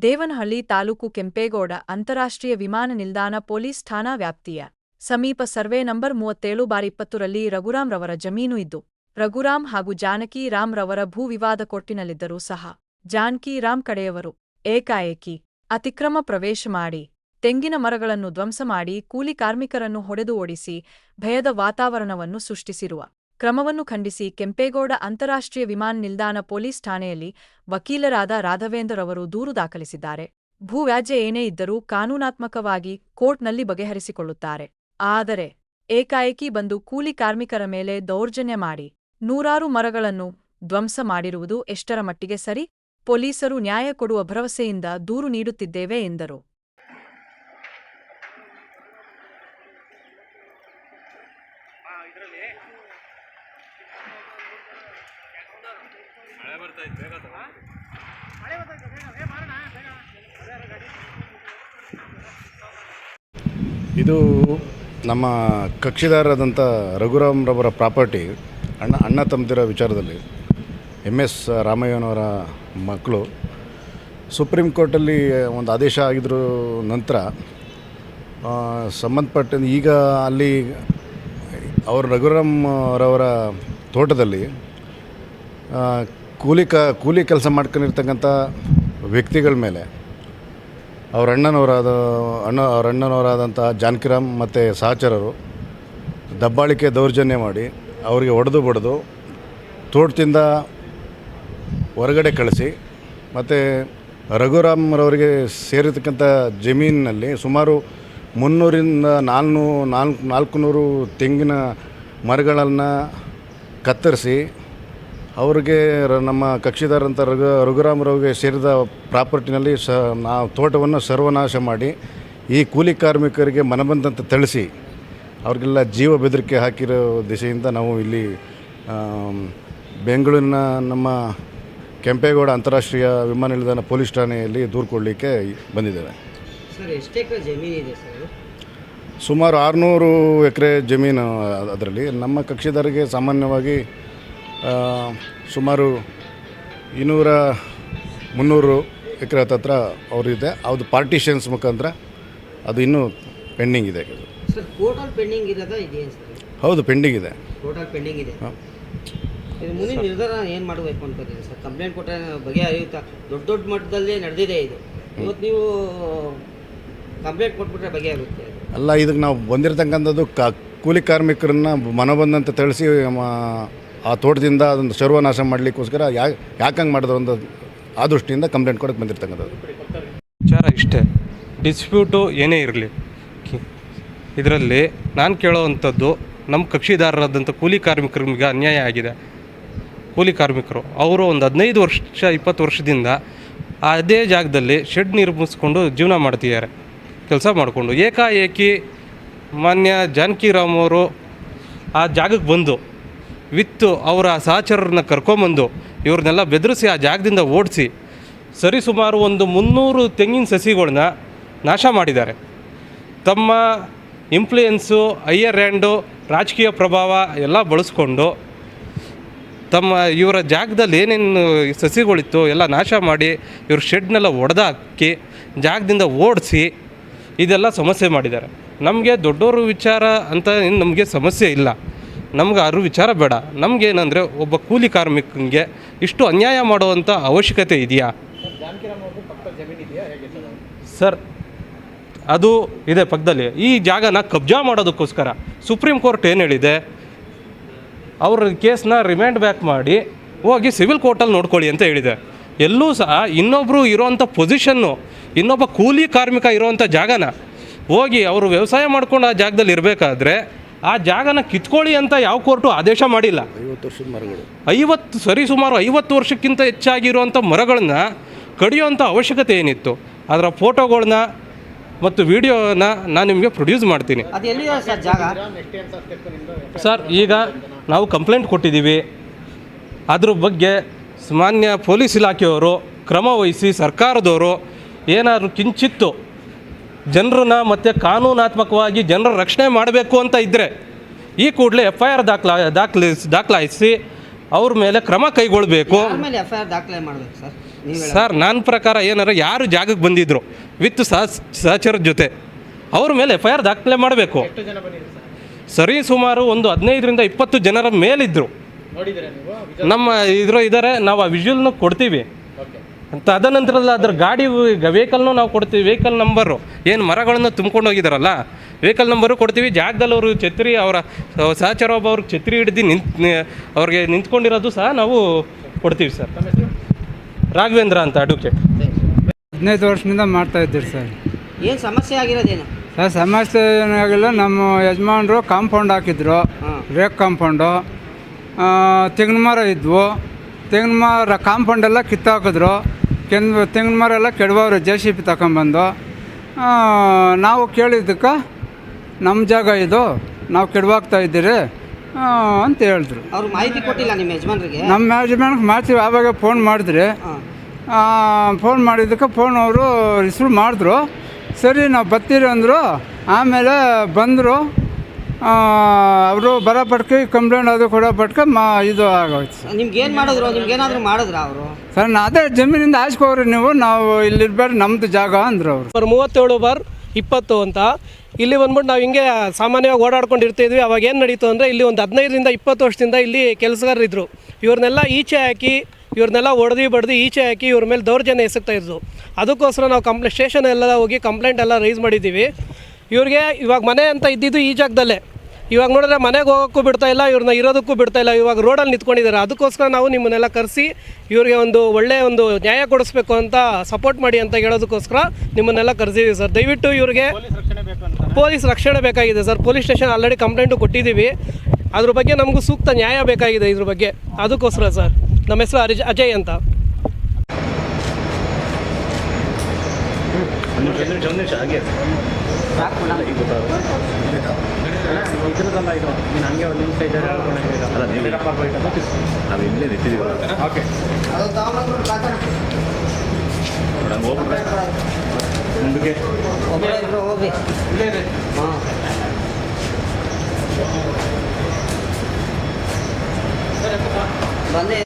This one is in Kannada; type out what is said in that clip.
ದೇವನಹಳ್ಳಿ ತಾಲೂಕು ಕೆಂಪೇಗೌಡ ಅಂತಾರಾಷ್ಟ್ರೀಯ ವಿಮಾನ ನಿಲ್ದಾಣ ಪೊಲೀಸ್ ಠಾಣಾ ವ್ಯಾಪ್ತಿಯ ಸಮೀಪ ಸರ್ವೆ ನಂಬರ್ 37/20 ರಲ್ಲಿ ರಘುರಾಮ್ ರವರ ಜಮೀನು ಇದ್ದು, ರಘುರಾಮ್ ಹಾಗೂ ಜಾನಕಿ ರಾಮ್ ರವರ ಭೂ ವಿವಾದ ಕೋರ್ಟಿನಲ್ಲಿದ್ದರೂ ಸಹ ಜಾನಕಿ ರಾಮ್ ಕಡೆಯವರು ಏಕಾಏಕಿ ಅತಿಕ್ರಮ ಪ್ರವೇಶ ಮಾಡಿ ತೆಂಗಿನ ಮರಗಳನ್ನು ಧ್ವಂಸ ಮಾಡಿ ಕೂಲಿ ಕಾರ್ಮಿಕರನ್ನು ಹೊಡೆದು ಓಡಿಸಿ ಭಯದ ವಾತಾವರಣವನ್ನು ಸೃಷ್ಟಿಸಿರುವ ಕ್ರಮವನ್ನು ಖಂಡಿಸಿ ಕೆಂಪೇಗೌಡ ಅಂತಾರಾಷ್ಟ್ರೀಯ ವಿಮಾನ ನಿಲ್ದಾಣ ಪೊಲೀಸ್ ಠಾಣೆಯಲ್ಲಿ ವಕೀಲರಾದ ರಾಘವೇಂದ್ರ ಅವರು ದೂರು ದಾಖಲಿಸಿದ್ದಾರೆ. ಭೂವ್ಯಾಜ್ಯ ಏನೇ ಇದ್ದರೂ ಕಾನೂನಾತ್ಮಕವಾಗಿ ಕೋರ್ಟ್ನಲ್ಲಿ ಬಗೆಹರಿಸಿಕೊಳ್ಳುತ್ತಾರೆ. ಆದರೆ ಏಕಾಏಕಿ ಬಂದು ಕೂಲಿ ಕಾರ್ಮಿಕರ ಮೇಲೆ ದೌರ್ಜನ್ಯ ಮಾಡಿ ನೂರಾರು ಮರಗಳನ್ನು ಧ್ವಂಸ ಮಾಡಿರುವುದು ಎಷ್ಟರ ಮಟ್ಟಿಗೆ ಸರಿ? ಪೊಲೀಸರು ನ್ಯಾಯ ಕೊಡುವ ಭರವಸೆಯಿಂದ ದೂರು ನೀಡುತ್ತಿದ್ದೇವೆ ಎಂದರು. ಇದು ನಮ್ಮ ಕಕ್ಷಿದಾರರಾದಂಥ ರಘುರಾಮ್ ರವರ ಪ್ರಾಪರ್ಟಿ. ಅಣ್ಣ ತಮ್ಮದಿರ ವಿಚಾರದಲ್ಲಿ MS ರಾಮಯ್ಯನವರ ಮಕ್ಕಳು ಸುಪ್ರೀಂ ಕೋರ್ಟಲ್ಲಿ ಒಂದು ಆದೇಶ ಆಗಿದ್ರ ನಂತರ ಸಂಬಂಧಪಟ್ಟ ಈಗ ಅಲ್ಲಿ ಅವರು ರಘುರಾಮ್ ರವರ ತೋಟದಲ್ಲಿ ಕೂಲಿ ಕೆಲಸ ಮಾಡ್ಕೊಂಡಿರ್ತಕ್ಕಂಥ ವ್ಯಕ್ತಿಗಳ ಮೇಲೆ ಅವ್ರ ಅಣ್ಣನವರಾದಂಥ ಜಾನಕಿರಾಮ್ ಮತ್ತು ಸಹಚರರು ದಬ್ಬಾಳಿಕೆ ದೌರ್ಜನ್ಯ ಮಾಡಿ ಅವರಿಗೆ ಹೊಡೆದು ಬಡಿದು ತೋಟದಿಂದ ಹೊರಗಡೆ ಕಳಿಸಿ ಮತ್ತು ರಘುರಾಮ್ರವರಿಗೆ ಸೇರಿರ್ತಕ್ಕಂಥ ಜಮೀನಿನಲ್ಲಿ ಸುಮಾರು 300ರಿಂದ 400 ತೆಂಗಿನ ಮರಗಳನ್ನು ಕತ್ತರಿಸಿ ಅವ್ರಿಗೆ ನಮ್ಮ ಕಕ್ಷಿದಾರಂಥ ರಘುರಾಮ್ರವ್ರಿಗೆ ಸೇರಿದ ಪ್ರಾಪರ್ಟಿನಲ್ಲಿ ನಾವು ತೋಟವನ್ನು ಸರ್ವನಾಶ ಮಾಡಿ ಈ ಕೂಲಿ ಕಾರ್ಮಿಕರಿಗೆ ಮನಬಂದಂತೆ ಥಳಿಸಿ ಅವ್ರಿಗೆಲ್ಲ ಜೀವ ಬೆದರಿಕೆ ಹಾಕಿರೋ ದಿಸೆಯಿಂದ ನಾವು ಇಲ್ಲಿ ಬೆಂಗಳೂರಿನ ನಮ್ಮ ಕೆಂಪೇಗೌಡ ಅಂತಾರಾಷ್ಟ್ರೀಯ ವಿಮಾನ ನಿಲ್ದಾಣ ಪೊಲೀಸ್ ಠಾಣೆಯಲ್ಲಿ ದೂರು ಕೊಡಲಿಕ್ಕೆ ಬಂದಿದ್ದೇವೆ. ಸರ್, ಎಷ್ಟು ಎಕರೆ ಜಮೀನಿದೆ ಸರ್? ಸುಮಾರು 600 ಎಕರೆ ಜಮೀನು. ಅದರಲ್ಲಿ ನಮ್ಮ ಕಕ್ಷಿದಾರಿಗೆ ಸಾಮಾನ್ಯವಾಗಿ ಸುಮಾರು 200-300 ಎಕರೆ ಹತ್ರ ಅವರಿದೆ. ಅದು ಪಾರ್ಟಿಷನ್ಸ್ ಮುಖಾಂತರ ಅದು ಇನ್ನೂ ಪೆಂಡಿಂಗ್ ಇದೆ. ಸರ್, ಟೋಟಲ್ ಪೆಂಡಿಂಗ್ ಇರೋದಾ ಇದೆಯಾ ಸರ್? ಹೌದು, ಪೆಂಡಿಂಗ್ ಇದೆ. ಟೋಟಲ್ ಪೆಂಡಿಂಗ್ ಇದೆ. ಇದು ಮುಂದಿನ ನಿರ್ಧಾರ ಏನು ಮಾಡಬೇಕು ಅಂತಿದ್ದೀರಿ ಸರ್? ಕಂಪ್ಲೇಂಟ್ ಕೊಟ್ಟರೆ ಬಗೆಹರಿಯುತ್ತಾ? ದೊಡ್ಡ ಮಟ್ಟದಲ್ಲಿ ನಡೆದಿದೆ ಇದು. ಇವತ್ತು ನೀವು ಕಂಪ್ಲೇಂಟ್ ಕೊಟ್ಬಿಟ್ರೆ ಬಗೆಹರುತ್ತೆ ಅಲ್ಲ. ಇದಕ್ಕೆ ನಾವು ಬಂದಿರತಕ್ಕಂಥದ್ದು ಕೂಲಿ ಕಾರ್ಮಿಕರನ್ನ ಮನಬಂದಂತೆ ತಿಳಿಸಿ ಆ ತೋಟದಿಂದ ಅದನ್ನು ಸರ್ವನಾಶ ಮಾಡಲಿಕ್ಕೋಸ್ಕರ ಯಾಕಂಗೆ ಮಾಡಿದ್ರು ಅಂತ ಆ ದೃಷ್ಟಿಯಿಂದ ಕಂಪ್ಲೇಂಟ್ ಕೊಡೋಕ್ಕೆ ಬಂದಿರತಕ್ಕಂಥದ್ದು. ವಿಚಾರ ಇಷ್ಟೇ. ಡಿಸ್ಪ್ಯೂಟು ಏನೇ ಇರಲಿ, ಇದರಲ್ಲಿ ನಾನು ಕೇಳೋವಂಥದ್ದು ನಮ್ಮ ಕಕ್ಷಿದಾರರಾದಂಥ ಕೂಲಿ ಕಾರ್ಮಿಕರಿಗೆ ಅನ್ಯಾಯ ಆಗಿದೆ. ಕೂಲಿ ಕಾರ್ಮಿಕರು ಅವರು ಒಂದು 15 ವರ್ಷ 20 ವರ್ಷದಿಂದ ಅದೇ ಜಾಗದಲ್ಲಿ ಶೆಡ್ ನಿರ್ಮಿಸ್ಕೊಂಡು ಜೀವನ ಮಾಡ್ತಿದ್ದಾರೆ. ಕೆಲಸ ಮಾಡಿಕೊಂಡು ಏಕಾಏಕಿ ಮಾನ್ಯ ಜಾನಕಿರಾಮ್ ಅವರು ಆ ಜಾಗಕ್ಕೆ ಬಂದು ವಿತ್ತು ಅವರ ಸಹಚರರನ್ನ ಕರ್ಕೊಂಬಂದು ಇವ್ರನ್ನೆಲ್ಲ ಬೆದರಿಸಿ ಆ ಜಾಗದಿಂದ ಓಡಿಸಿ ಸರಿಸುಮಾರು ಒಂದು 300 ತೆಂಗಿನ ಸಸಿಗಳನ್ನ ನಾಶ ಮಾಡಿದ್ದಾರೆ. ತಮ್ಮ ಇನ್ಫ್ಲೂಯೆನ್ಸು, ಹೈಯರ್ ಹ್ಯಾಂಡು, ರಾಜಕೀಯ ಪ್ರಭಾವ ಎಲ್ಲ ಬಳಸ್ಕೊಂಡು ತಮ್ಮ ಇವರ ಜಾಗದಲ್ಲಿ ಏನೇನು ಸಸಿಗಳಿತ್ತು ಎಲ್ಲ ನಾಶ ಮಾಡಿ ಇವ್ರ ಶೆಡ್ನೆಲ್ಲ ಒಡೆದಾಕಿ ಜಾಗದಿಂದ ಓಡಿಸಿ ಇದೆಲ್ಲ ಸಮಸ್ಯೆ ಮಾಡಿದ್ದಾರೆ. ನಮಗೆ ದೊಡ್ಡವರು ವಿಚಾರ ಅಂತ ನಮಗೆ ಸಮಸ್ಯೆ ಇಲ್ಲ, ನಮ್ಗೆ ಅದ್ರ ವಿಚಾರ ಬೇಡ. ನಮಗೇನಂದರೆ ಒಬ್ಬ ಕೂಲಿ ಕಾರ್ಮಿಕನಿಗೆ ಇಷ್ಟು ಅನ್ಯಾಯ ಮಾಡುವಂಥ ಅವಶ್ಯಕತೆ ಇದೆಯಾ ಸರ್? ಅದು ಇದೆ ಪಕ್ಕದಲ್ಲಿ. ಈ ಜಾಗನ ಕಬ್ಜಾ ಮಾಡೋದಕ್ಕೋಸ್ಕರ ಸುಪ್ರೀಂ ಕೋರ್ಟ್ ಏನು ಹೇಳಿದೆ, ಅವ್ರ ಕೇಸ್ನ ರಿಮ್ಯಾಂಡ್ ಬ್ಯಾಕ್ ಮಾಡಿ ಹೋಗಿ ಸಿವಿಲ್ ಕೋರ್ಟಲ್ಲಿ ನೋಡ್ಕೊಳ್ಳಿ ಅಂತ ಹೇಳಿದೆ. ಎಲ್ಲೂ ಸಹ ಇನ್ನೊಬ್ಬರು ಇರೋವಂಥ ಪೊಸಿಷನ್ನು, ಇನ್ನೊಬ್ಬ ಕೂಲಿ ಕಾರ್ಮಿಕ ಇರೋವಂಥ ಜಾಗನ ಹೋಗಿ ಅವರು ವ್ಯವಸಾಯ ಮಾಡ್ಕೊಂಡು ಆ ಜಾಗದಲ್ಲಿ ಇರಬೇಕಾದ್ರೆ ಆ ಜಾಗನ ಕಿತ್ಕೊಳ್ಳಿ ಅಂತ ಯಾವ ಕೋರ್ಟು ಆದೇಶ ಮಾಡಿಲ್ಲ. 50 ವರ್ಷದ ಮರಗಳು, ಸರಿಸುಮಾರು 50 ವರ್ಷಕ್ಕಿಂತ ಹೆಚ್ಚಾಗಿರುವಂಥ ಮರಗಳನ್ನ ಕಡಿಯೋವಂಥ ಅವಶ್ಯಕತೆ ಏನಿತ್ತು? ಅದರ ಫೋಟೋಗಳನ್ನ ಮತ್ತು ವಿಡಿಯೋನ ನಾನು ನಿಮಗೆ ಪ್ರೊಡ್ಯೂಸ್ ಮಾಡ್ತೀನಿ. ಅದು ಎಲ್ಲಿದೆ ಸರ್ ಜಾಗ? ಸರ್, ಈಗ ನಾವು ಕಂಪ್ಲೇಂಟ್ ಕೊಟ್ಟಿದ್ದೀವಿ. ಅದ್ರ ಬಗ್ಗೆ ಮಾನ್ಯ ಪೊಲೀಸ್ ಇಲಾಖೆಯವರು ಕ್ರಮ ವಹಿಸಿ ಸರ್ಕಾರದವರು ಏನಾದರೂ ಕಿಂಚಿತ್ತು ಜನರನ್ನ ಮತ್ತು ಕಾನೂನಾತ್ಮಕವಾಗಿ ಜನರ ರಕ್ಷಣೆ ಮಾಡಬೇಕು ಅಂತ ಇದ್ದರೆ ಈ ಕೂಡಲೇ FIR ದಾಖಲಾಯಿಸಿ ಅವ್ರ ಮೇಲೆ ಕ್ರಮ ಕೈಗೊಳ್ಳಬೇಕು. FIR ದಾಖಲೆ ಮಾಡಬೇಕು ಸರ್. ಸರ್ ನನ್ನ ಪ್ರಕಾರ ಏನಾರ ಯಾರು ಜಾಗಕ್ಕೆ ಬಂದಿದ್ರು ವಿತ್ ಸಹಚರದ ಜೊತೆ ಅವ್ರ ಮೇಲೆ FIR ದಾಖಲೆ ಮಾಡಬೇಕು. ಸರಿ ಸುಮಾರು ಒಂದು 15ರಿಂದ 20 ಜನರ ಮೇಲಿದ್ದರು. ನಮ್ಮ ಇದ್ದಾರೆ, ನಾವು ಆ ವಿಜುವಲ್ನ ಕೊಡ್ತೀವಿ. ತದನಂತರದಲ್ಲಿ ಅದ್ರ ಗಾಡಿ ವೆಹಿಕಲ್ನು ನಾವು ಕೊಡ್ತೀವಿ. ವೆಹಿಕಲ್ ನಂಬರು ಏನು ಮರಗಳನ್ನು ತುಂಬ್ಕೊಂಡು ಹೋಗಿದ್ದಾರಲ್ಲ, ವೆಹಿಕಲ್ ನಂಬರು ಕೊಡ್ತೀವಿ. ಜಾಗದಲ್ಲಿ ಅವರು ಛತ್ರಿ, ಅವರ ಸಹಚರ ಒಬ್ಬ ಅವ್ರಿಗೆ ಛತ್ರಿ ಹಿಡ್ದು ಅವ್ರಿಗೆ ನಿಂತ್ಕೊಂಡಿರೋದು ಸಹ ನಾವು ಕೊಡ್ತೀವಿ ಸರ್. ರಾಘವೇಂದ್ರ ಅಂತ ಅಡ್ವೊಕೇಟ್. 15 ವರ್ಷದಿಂದ ಮಾಡ್ತಾ ಇದ್ದೀರಿ ಸರ್. ಏನು ಸಮಸ್ಯೆ ಆಗಿರೋದೇನು ಸರ್ ಸಮಸ್ಯೆ ಏನಾಗಿಲ್ಲ, ನಮ್ಮ ಯಜಮಾನರು ಕಾಂಪೌಂಡ್ ಹಾಕಿದ್ರು, ರೇಕ್ ಕಾಂಪೌಂಡು. ತೆಂಗಿನ ಮರ ಇದ್ವು, ತೆಂಗಿನ ಮರ ಕಾಂಪೌಂಡೆಲ್ಲ ಕಿತ್ತಾಕಿದ್ರು. ತೆಂಗಿನ ಮರ ಎಲ್ಲ ಕೆಡವವ್ರು JCB ತಗೊಂಬಂದು. ನಾವು ಕೇಳಿದ್ದಕ್ಕೆ ನಮ್ಮ ಜಾಗ ಇದು, ನಾವು ಕೆಡವಾಗ್ತಾ ಇದ್ದೀರಿ ಅಂತ ಹೇಳಿದ್ರು. ಅವ್ರು ಮಾಹಿತಿ ಕೊಟ್ಟಿಲ್ಲ ನಿಮ್ಮ ಯಜಮಾನ್ರಿಗೆ? ನಮ್ಮ ಯಜಮಾನ್ಗೆ ಮಾಡ್ತೀವಿ. ಆವಾಗ ಫೋನ್ ಮಾಡಿದ್ರಿ. ಫೋನ್ ಮಾಡಿದ್ದಕ್ಕೆ ಫೋನ್ ಅವರು ರಿಸೀವ್ ಮಾಡಿದ್ರು. ಸರಿ ನಾವು ಬರ್ತೀರಿ ಅಂದರು. ಆಮೇಲೆ ಬಂದರು. ಅವರು ಬರೋಪಟ್ಕೆ ಕಂಪ್ಲೇಂಟ್ ಅದು ಕೊಡೋಪಟ್ಕೆ ಇದು ಆಗೋಯ್ತು. ನಿಮ್ಗೆ ಏನು ಮಾಡಿದ್ರು? ನಿಮ್ಗೇನಾದರೂ ಮಾಡಿದ್ರ ಅವರು? ಸರ್ ಅದೇ ಜಮೀನಿಂದ ಆಯ್ಸ್ಕೋರಿ ನೀವು, ನಾವು ಇಲ್ಲಿರ್ಬೇಡಿ, ನಮ್ಮದು ಜಾಗ ಅಂದರು ಅವರು. 37/20 ಅಂತ ಇಲ್ಲಿ ಬಂದ್ಬಿಟ್ಟು ನಾವು ಹಿಂಗೆ ಸಾಮಾನ್ಯವಾಗಿ ಓಡಾಡ್ಕೊಂಡಿರ್ತಿದ್ವಿ. ಅವಾಗ ಏನು ನಡೀತು ಅಂದರೆ, ಇಲ್ಲಿ ಒಂದು 15ರಿಂದ 20 ವರ್ಷದಿಂದ ಇಲ್ಲಿ ಕೆಲಸಗಾರರಿದ್ದರು. ಇವ್ರನ್ನೆಲ್ಲ ಈಚೆ ಹಾಕಿ, ಇವ್ರನ್ನೆಲ್ಲ ಬಡ್ದು ಈಚೆ ಹಾಕಿ ಇವ್ರ ಮೇಲೆ ದೌರ್ಜನ್ಯ ಎಸಗ್ತಾ ಇದ್ರು. ಅದಕ್ಕೋಸ್ಕರ ನಾವು ಸ್ಟೇಷನ್ ಎಲ್ಲ ಹೋಗಿ ಕಂಪ್ಲೇಂಟ್ ಎಲ್ಲ ರೈಸ್ ಮಾಡಿದ್ದೀವಿ. ಇವ್ರಿಗೆ ಇವಾಗ ಮನೆ ಅಂತ ಇದ್ದಿದ್ದು ಈ ಜಾಗದಲ್ಲೇ. ಇವಾಗ ನೋಡಿದ್ರೆ ಮನೆಗೆ ಹೋಗೋಕ್ಕೂ ಬಿಡ್ತಾ ಇಲ್ಲ, ಇವ್ರನ್ನ ಇರೋದಕ್ಕೂ ಬಿಡ್ತಾ ಇಲ್ಲ. ಇವಾಗ ರೋಡಲ್ಲಿ ನಿಂತ್ಕೊಂಡಿದ್ದಾರೆ. ಅದಕ್ಕೋಸ್ಕರ ನಾವು ನಿಮ್ಮನ್ನೆಲ್ಲ ಕರೆಸಿ ಇವ್ರಿಗೆ ಒಂದು ಒಳ್ಳೆಯ ಒಂದು ನ್ಯಾಯ ಕೊಡಿಸ್ಬೇಕು ಅಂತ ಸಪೋರ್ಟ್ ಮಾಡಿ ಅಂತ ಹೇಳೋದಕ್ಕೋಸ್ಕರ ನಿಮ್ಮನ್ನೆಲ್ಲ ಕರೆಸಿದ್ದೀವಿ ಸರ್. ದಯವಿಟ್ಟು ಇವ್ರಿಗೆ ಪೊಲೀಸ್ ರಕ್ಷಣೆ ಬೇಕಾಗಿದೆ sir. Police station already complaint ಕೊಟ್ಟಿದ್ದೀವಿ. ಅದ್ರ ಬಗ್ಗೆ ನಮಗೂ ಸೂಕ್ತ ನ್ಯಾಯ ಬೇಕಾಗಿದೆ ಇದ್ರ ಬಗ್ಗೆ. ಅದಕ್ಕೋಸ್ಕರ ಸರ್. ನಮ್ಮ ಹೆಸರು ಅಜಯ್ ಅಂತ. ಹೋಗಿ ಬಂದೆ.